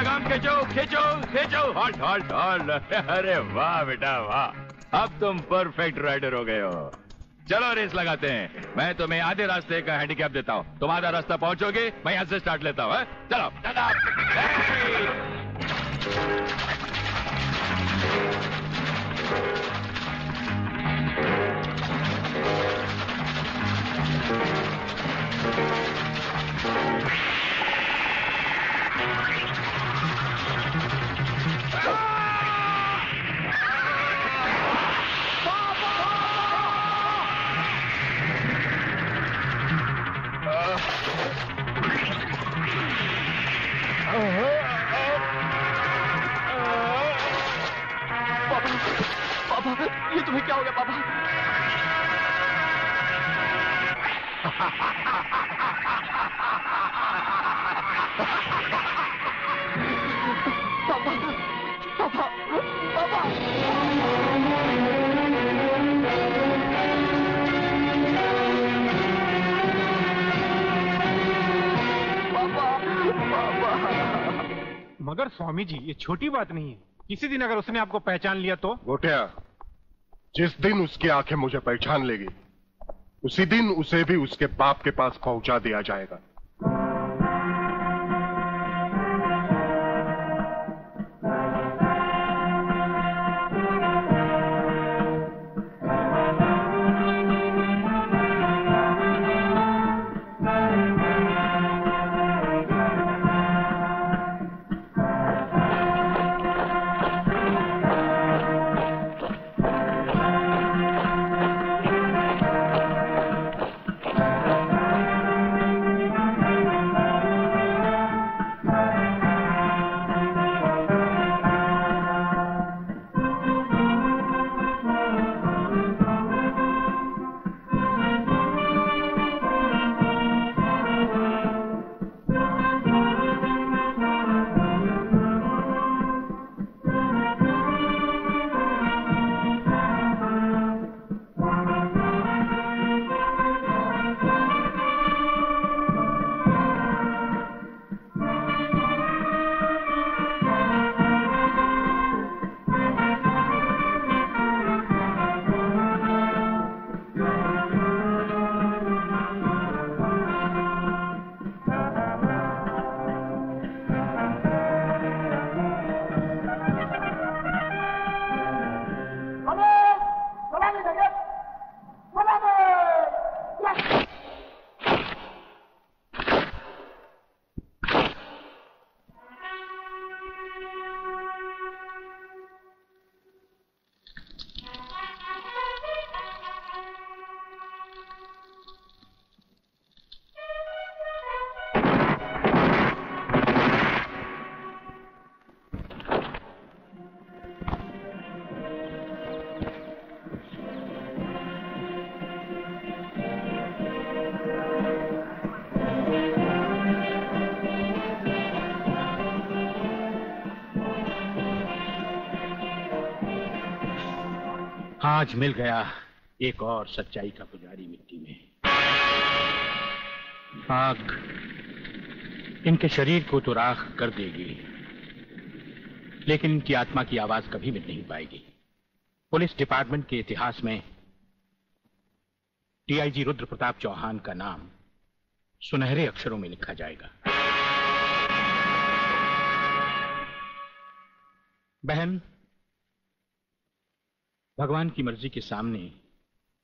लगाम खींचो खींचो खींचो। Halt halt halt. अरे वाह बेटा वाह, अब तुम परफेक्ट राइडर हो गए हो। चलो रेस लगाते हैं। मैं तुम्हें आधे रास्ते का हैंडीकैप देता हूँ, तुम आधा रास्ता पहुंचोगे, मैं यहाँ से स्टार्ट लेता हूँ। चलो चलो। पापा, ये तुम्हें क्या हो गया पापा? पापा, पापा, पापा। मगर स्वामी जी, ये छोटी बात नहीं है। किसी दिन अगर उसने आपको पहचान लिया तो? गोटिया, जिस दिन उसकी आंखें मुझे पहचान लेगी, उसी दिन उसे भी उसके बाप के पास पहुंचा दिया जाएगा। आज मिल गया एक और सच्चाई का पुजारी मिट्टी में। आग इनके शरीर को तो राख कर देगी, लेकिन इनकी आत्मा की आवाज कभी मिट नहीं पाएगी। पुलिस डिपार्टमेंट के इतिहास में डीआईजी रुद्र प्रताप चौहान का नाम सुनहरे अक्षरों में लिखा जाएगा। बहन, भगवान की मर्जी के सामने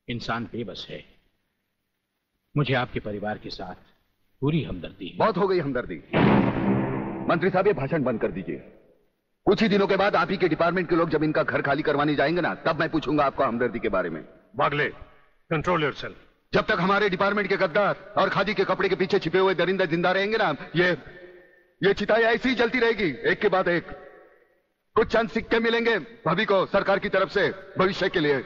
इंसान बेबस है। मुझे आपके परिवार के साथ पूरी हमदर्दी है। बहुत हो गई हमदर्दी। मंत्री साहब, ये भाषण बंद कर दीजिए। कुछ ही दिनों के बाद आप ही के डिपार्टमेंट के लोग जब इनका घर खाली करवाने जाएंगे ना, तब मैं पूछूंगा आपको हमदर्दी के बारे में। Bagle, control yourself. जब तक हमारे डिपार्टमेंट के गद्दार और खादी के कपड़े के पीछे छिपे हुए दरिंदे जिंदा रहेंगे ना, ये चिताएं ऐसी ही जलती रहेगी, एक के बाद एक। कुछ चंद सिक्के मिलेंगे भाभी को सरकार की तरफ से भविष्य के लिए।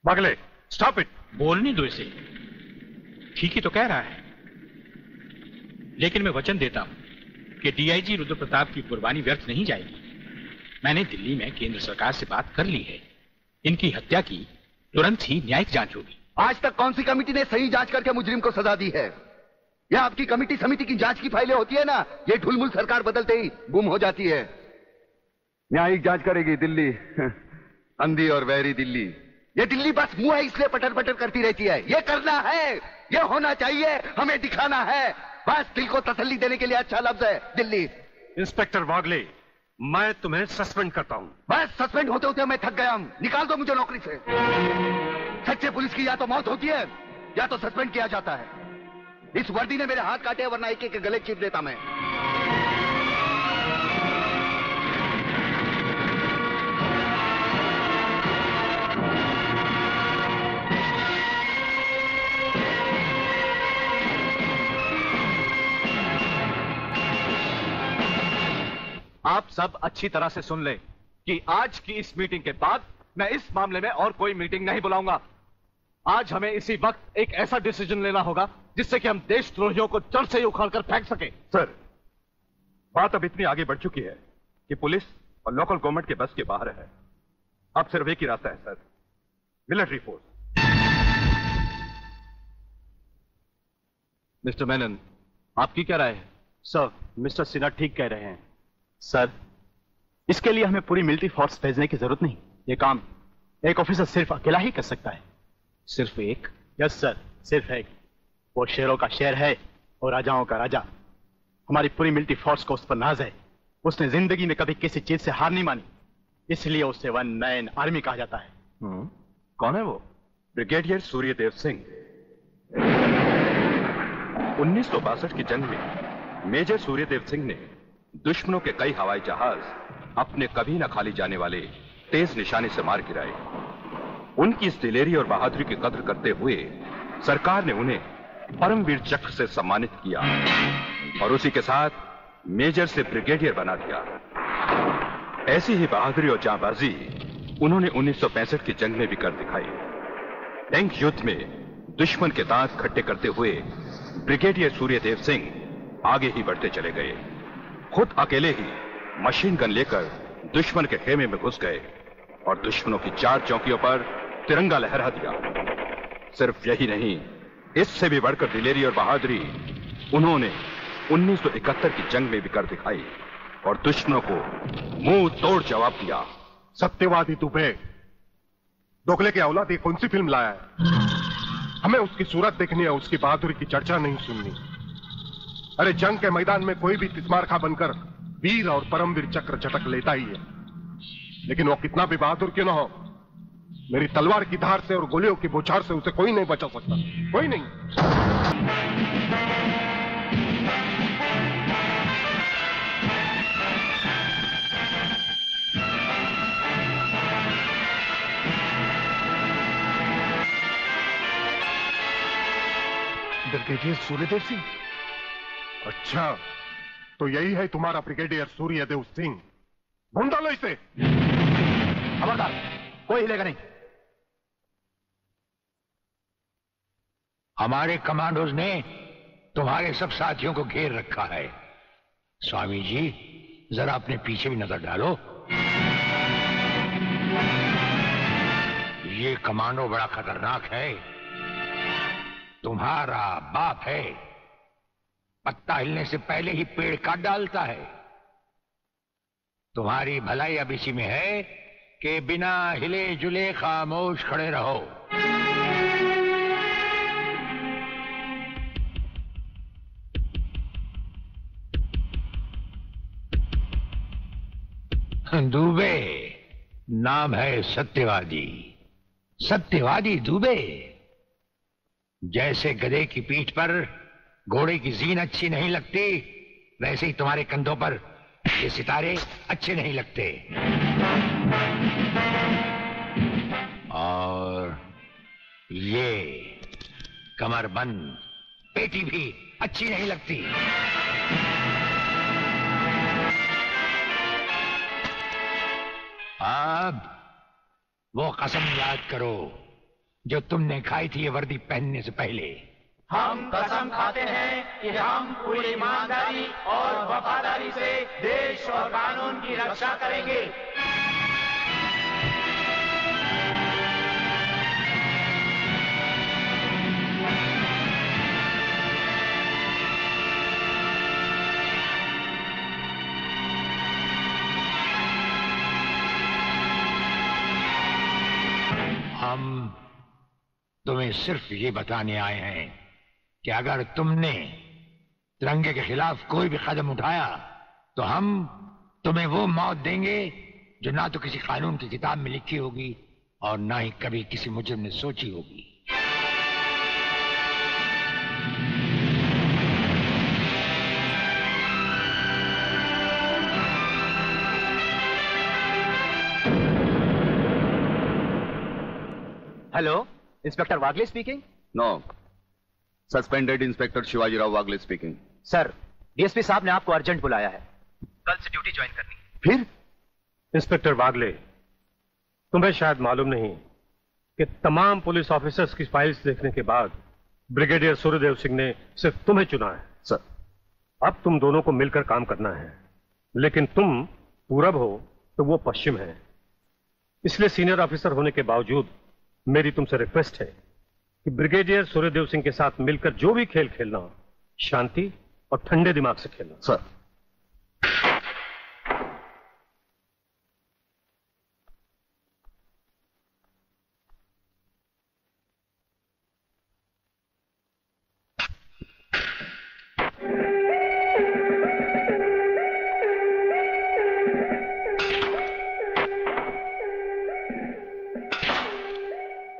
Bagle, stop it. बोलने दो इसे, ठीक ही तो कह रहा है। लेकिन मैं वचन देता हूं कि डीआईजी रुद्र प्रताप की कुर्बानी व्यर्थ नहीं जाएगी। मैंने दिल्ली में केंद्र सरकार से बात कर ली है। इनकी हत्या की तुरंत ही न्यायिक जांच होगी। आज तक कौन सी कमेटी ने सही जांच करके मुजरिम को सजा दी है? ये आपकी कमेटी समिति की जांच की फाइलें होती है ना, ये ढुलमुल सरकार बदलते ही गुम हो जाती है। न्यायिक जांच करेगी दिल्ली, अंधी और वहरी दिल्ली। ये दिल्ली बस मुंह है इसलिए पटर पटर करती रहती है। ये करना है, ये होना चाहिए, हमें दिखाना है, बस दिल को तसल्ली देने के लिए अच्छा लफ्ज है दिल्ली। इंस्पेक्टर वागले, मैं तुम्हें सस्पेंड करता हूं। बस सस्पेंड होते होते मैं थक गया हूं, निकाल दो मुझे नौकरी से। सच्चे पुलिस की या तो मौत होती है या तो सस्पेंड किया जाता है। इस वर्दी ने मेरे हाथ काटे, वरना एक एक गले चीर देता मैं। आप सब अच्छी तरह से सुन लें कि आज की इस मीटिंग के बाद मैं इस मामले में और कोई मीटिंग नहीं बुलाऊंगा। आज हमें इसी वक्त एक ऐसा डिसीजन लेना होगा जिससे कि हम देशद्रोहियों को जड़ से ही उखाड़कर फेंक सके। सर, बात अब इतनी आगे बढ़ चुकी है कि पुलिस और लोकल गवर्नमेंट के बस के बाहर है। अब सिर्फ एक ही रास्ता है sir, military force. Mister Menon, आपकी क्या राय है? सर, मिस्टर सिन्हा ठीक कह रहे हैं। सर, इसके लिए हमें पूरी मिलिट्री फोर्स भेजने की जरूरत नहीं। ये काम एक ऑफिसर सिर्फ अकेला ही कर सकता है। सिर्फ एक? यस सर, सिर्फ एक। वो शेरों का शेर है और राजाओं का राजा। हमारी पूरी मिलिट्री फोर्स को उस पर नाज है। उसने जिंदगी में कभी किसी चीज से हार नहीं मानी, इसलिए उसे वन मैन आर्मी कहा जाता है। कौन है वो? ब्रिगेडियर सूर्यदेव सिंह। 1962 की जंग में मेजर सूर्यदेव सिंह ने दुश्मनों के कई हवाई जहाज अपने कभी न खाली जाने वाले तेज निशाने से मार गिराए। उनकी इस दिलेरी और बहादुरी की कद्र करते हुए सरकार ने उन्हें परमवीर चक्र से सम्मानित किया और उसी के साथ मेजर से ब्रिगेडियर बना दिया। ऐसी ही बहादुरी और जांबाजी उन्होंने 1965 की जंग में भी कर दिखाई। टैंक युद्ध में दुश्मन के दांत खट्टे करते हुए ब्रिगेडियर सूर्यदेव सिंह आगे ही बढ़ते चले गए। खुद अकेले ही मशीन गन लेकर दुश्मन के खेमे में घुस गए और दुश्मनों की 4 चौकियों पर तिरंगा लहरा दिया। सिर्फ यही नहीं, इससे भी बढ़कर दिलेरी और बहादुरी उन्होंने 1971 की जंग में भी कर दिखाई और दुश्मनों को मुंह तोड़ जवाब दिया। सत्यवादी दुबे, दोगले की औलाद, ये कौन सी फिल्म लाया है? हमें उसकी सूरत देखनी है, उसकी बहादुरी की चर्चा नहीं सुननी। अरे जंग के मैदान में कोई भी तिस्मारखा बनकर वीर और परमवीर चक्र झटक लेता ही है, लेकिन वो कितना भी बहादुर क्यों ना हो, मेरी तलवार की धार से और गोलियों की बौछार से उसे कोई नहीं बचा सकता, कोई नहीं। ब्रिगेडियर सूर्यदेव सिंह? अच्छा, तो यही है तुम्हारा ब्रिगेडियर सूर्यदेव सिंह। ढूंढ डालो इसे। खबरदार, कोई हिलेगा नहीं। हमारे कमांडोज ने तुम्हारे सब साथियों को घेर रखा है। स्वामी जी, जरा अपने पीछे भी नजर डालो। ये कमांडो बड़ा खतरनाक है। तुम्हारा बाप है, पत्ता हिलने से पहले ही पेड़ काट डालता है। तुम्हारी भलाई अब इसी में है कि बिना हिले जुले खामोश खड़े रहो। दुबे नाम है सत्यवादी। सत्यवादी दुबे। जैसे गधे की पीठ पर घोड़े की जीन अच्छी नहीं लगती, वैसे ही तुम्हारे कंधों पर ये सितारे अच्छे नहीं लगते। और ये कमरबंद पेटी भी अच्छी नहीं लगती। अब वो कसम याद करो जो तुमने खाई थी ये वर्दी पहनने से पहले। हम कसम खाते हैं कि हम पूरी ईमानदारी और वफादारी से देश और कानून की रक्षा करेंगे। तुम्हें सिर्फ ये बताने आए हैं कि अगर तुमने तिरंगे के खिलाफ कोई भी कदम उठाया तो हम तुम्हें वो मौत देंगे जो ना तो किसी कानून की किताब में लिखी होगी और ना ही कभी किसी मुजरिम ने सोची होगी। Hello, inspector Wagle speaking. No, suspended inspector Shivajirao Wagle speaking. Sir, DSP साहब ने आपको अर्जेंट बुलाया है, कल से ड्यूटी ज्वाइन करनी है। फिर? इंस्पेक्टर वागले, तुम्हें शायद मालूम नहीं कि तमाम पुलिस ऑफिसर्स की फाइल्स देखने के बाद ब्रिगेडियर सूर्यदेव सिंह ने सिर्फ तुम्हें चुना है। सर, अब तुम दोनों को मिलकर काम करना है, लेकिन तुम पूरब हो तो वो पश्चिम है। इसलिए सीनियर ऑफिसर होने के बावजूद मेरी तुमसे रिक्वेस्ट है कि ब्रिगेडियर सूर्यदेव सिंह के साथ मिलकर जो भी खेल खेलना, शांति और ठंडे दिमाग से खेलना। सर।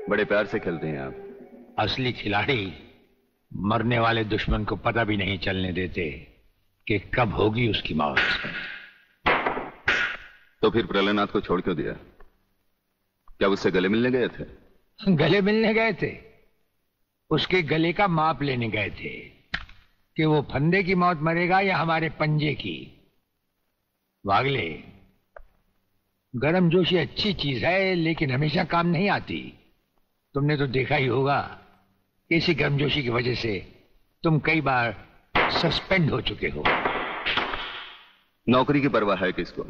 बड़े प्यार से खेलते हैं आप। असली खिलाड़ी मरने वाले दुश्मन को पता भी नहीं चलने देते कि कब होगी उसकी मौत। तो फिर प्रलयनाथ को छोड़ क्यों दिया? क्या उससे गले मिलने गए थे? गले मिलने गए थे? उसके गले का माप लेने गए थे कि वो फंदे की मौत मरेगा या हमारे पंजे की। वागले, गर्मजोशी अच्छी चीज है लेकिन हमेशा काम नहीं आती। तुमने तो देखा ही होगा, इसी गर्मजोशी की वजह से तुम कई बार सस्पेंड हो चुके हो। नौकरी की परवाह है किसको?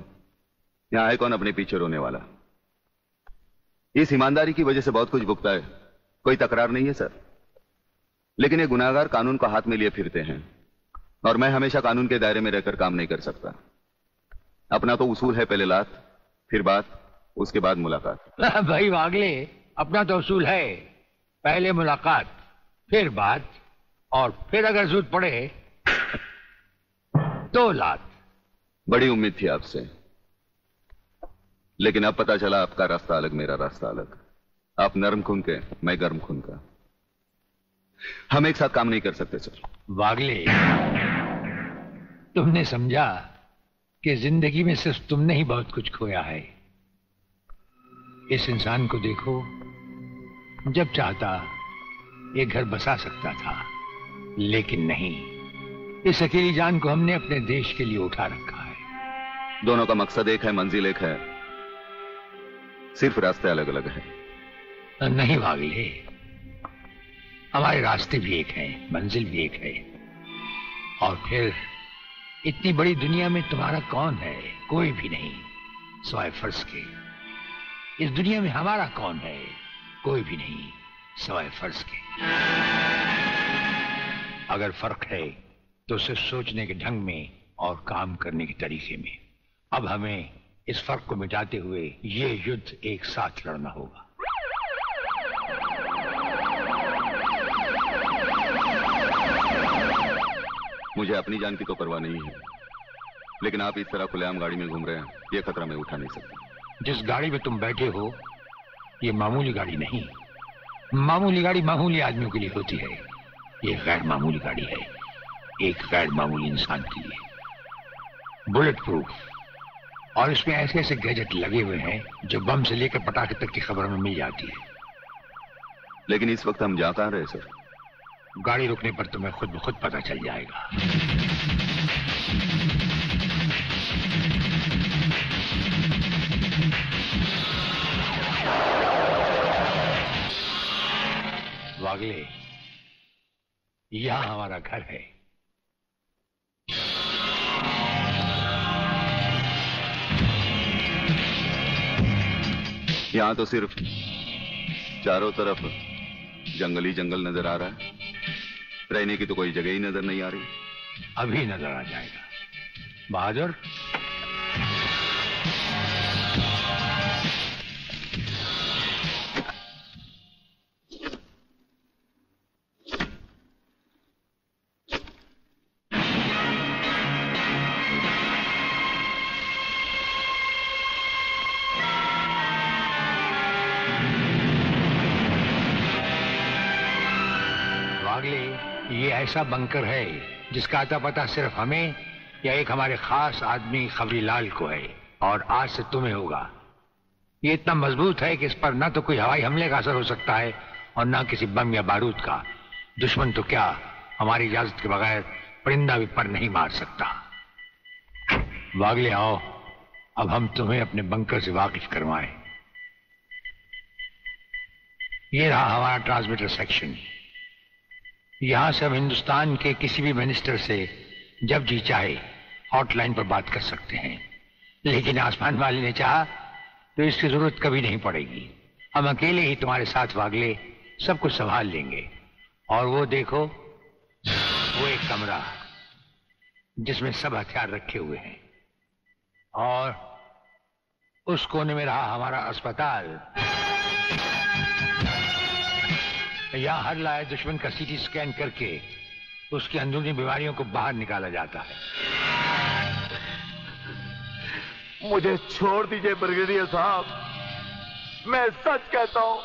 यहां है कौन अपने पीछे रोने वाला? इस ईमानदारी की वजह से बहुत कुछ भुगता है, कोई तकरार नहीं है सर। लेकिन ये गुनाहगार कानून को हाथ में लिए फिरते हैं और मैं हमेशा कानून के दायरे में रहकर काम नहीं कर सकता। अपना तो उसूल है, पहले लात, फिर बात, उसके बाद मुलाकात। भाई वागले, अपना तो उसूल है, पहले मुलाकात, फिर बात, और फिर अगर जरूरत पड़े तो लात। बड़ी उम्मीद थी आपसे, लेकिन अब पता चला आपका रास्ता अलग, मेरा रास्ता अलग। आप नरम खून के, मैं गर्म खून का। हम एक साथ काम नहीं कर सकते सर। वागले, तुमने समझा कि जिंदगी में सिर्फ तुमने ही बहुत कुछ खोया है। इस इंसान को देखो, जब चाहता ये घर बसा सकता था, लेकिन नहीं। इस अकेली जान को हमने अपने देश के लिए उठा रखा है। दोनों का मकसद एक है, मंजिल एक है, सिर्फ रास्ते अलग अलग हैं। नहीं वागले, हमारे रास्ते भी एक हैं, मंजिल भी एक है। और फिर इतनी बड़ी दुनिया में तुम्हारा कौन है? कोई भी नहीं, सिवाय फर्ज के। इस दुनिया में हमारा कौन है? कोई भी नहीं, सिवाय फर्ज के। अगर फर्क है तो सिर्फ सोचने के ढंग में और काम करने के तरीके में। अब हमें इस फर्क को मिटाते हुए ये युद्ध एक साथ लड़ना होगा। मुझे अपनी जान की तो परवाह नहीं है, लेकिन आप इस तरह खुलेआम गाड़ी में घूम रहे हैं, ये खतरा मैं उठा नहीं सकता। जिस गाड़ी में तुम बैठे हो ये मामूली गाड़ी नहीं। मामूली गाड़ी मामूली आदमियों के लिए होती है, ये गैर मामूली गाड़ी है, एक गैर मामूली इंसान के लिए। बुलेट प्रूफ, और इसमें ऐसे ऐसे गैजेट लगे हुए हैं जो बम से लेकर पटाखे तक की खबर हमें मिल जाती है। लेकिन इस वक्त हम जा कहां रहे सर? गाड़ी रुकने पर तुम्हें खुद ब खुद पता चल जाएगा। वागले, यहां हमारा घर है। यहां तो सिर्फ चारों तरफ जंगली जंगल नजर आ रहा है, रहने की तो कोई जगह ही नजर नहीं आ रही। अभी नजर आ जाएगा बहादुर। ये ऐसा बंकर है जिसका अता पता सिर्फ हमें या एक हमारे खास आदमी खबरीलाल को है, और आज से तुम्हें होगा। ये इतना मजबूत है कि इस पर न तो कोई हवाई हमले का असर हो सकता है और न किसी बम या बारूद का। दुश्मन तो क्या, हमारी इजाजत के बगैर परिंदा भी पर नहीं मार सकता। वागले आओ, अब हम तुम्हें अपने बंकर से वाकिफ करवाएं। ये रहा हमारा ट्रांसमीटर सेक्शन। यहां से हम हिंदुस्तान के किसी भी मिनिस्टर से जब जी चाहे हॉटलाइन पर बात कर सकते हैं, लेकिन आसमान वाले ने चाहा तो इसकी जरूरत कभी नहीं पड़ेगी। हम अकेले ही तुम्हारे साथ वागले सब कुछ संभाल लेंगे। और वो देखो, वो एक कमरा जिसमें सब हथियार रखे हुए हैं, और उस कोने में रहा हमारा अस्पताल। यहां हर लाए दुश्मन का सीटी स्कैन करके उसकी अंदरूनी बीमारियों को बाहर निकाला जाता है। मुझे छोड़ दीजिए ब्रिगेडियर साहब, मैं सच कहता हूं,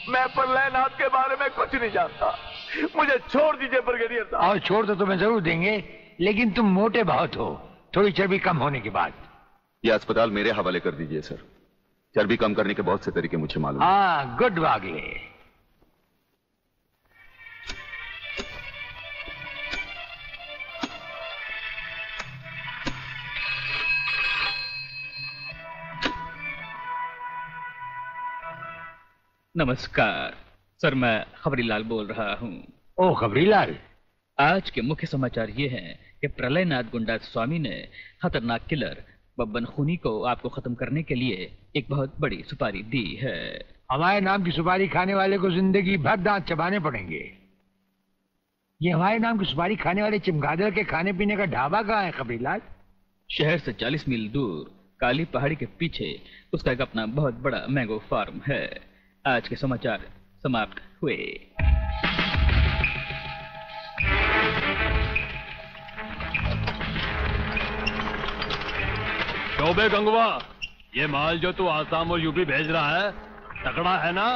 मैं प्रलयनाथ के बारे में कुछ नहीं जानता। मुझे छोड़ दीजिए ब्रिगेडियर साहब। और छोड़ तो तुम्हें जरूर देंगे, लेकिन तुम मोटे बहुत हो, थोड़ी चर्बी कम होने के बाद। ये अस्पताल मेरे हवाले कर दीजिए सर। चर्बी कम करने के बहुत से तरीके मुझे मालूम है। हाँ, गुड वागले। नमस्कार सर, मैं खबरीलाल बोल रहा हूँ। ओ खबरीलाल, आज के मुख्य समाचार ये हैं कि प्रलयनाथ गुंडा स्वामी ने खतरनाक किलर बब्बन खूनी को आपको खत्म करने के लिए एक बहुत बड़ी सुपारी दी है। हमारे नाम की सुपारी खाने वाले को जिंदगी भर दांत चबाने पड़ेंगे। ये हमारे नाम की सुपारी खाने वाले चमगादड़ के खाने पीने का ढाबा कहाँ है खबरीलाल? शहर से 40 मील दूर काली पहाड़ी के पीछे उसका एक अपना बहुत बड़ा मैंगो फार्म है। आज के समाचार समाप्त हुए। चौबे गंगवा, ये माल जो तू आसाम और यूपी भेज रहा है तगड़ा है ना?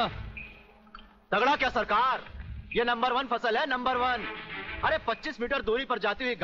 तगड़ा क्या सरकार, ये नंबर 1 फसल है, नंबर 1। अरे 25 मीटर दूरी पर जाती हुई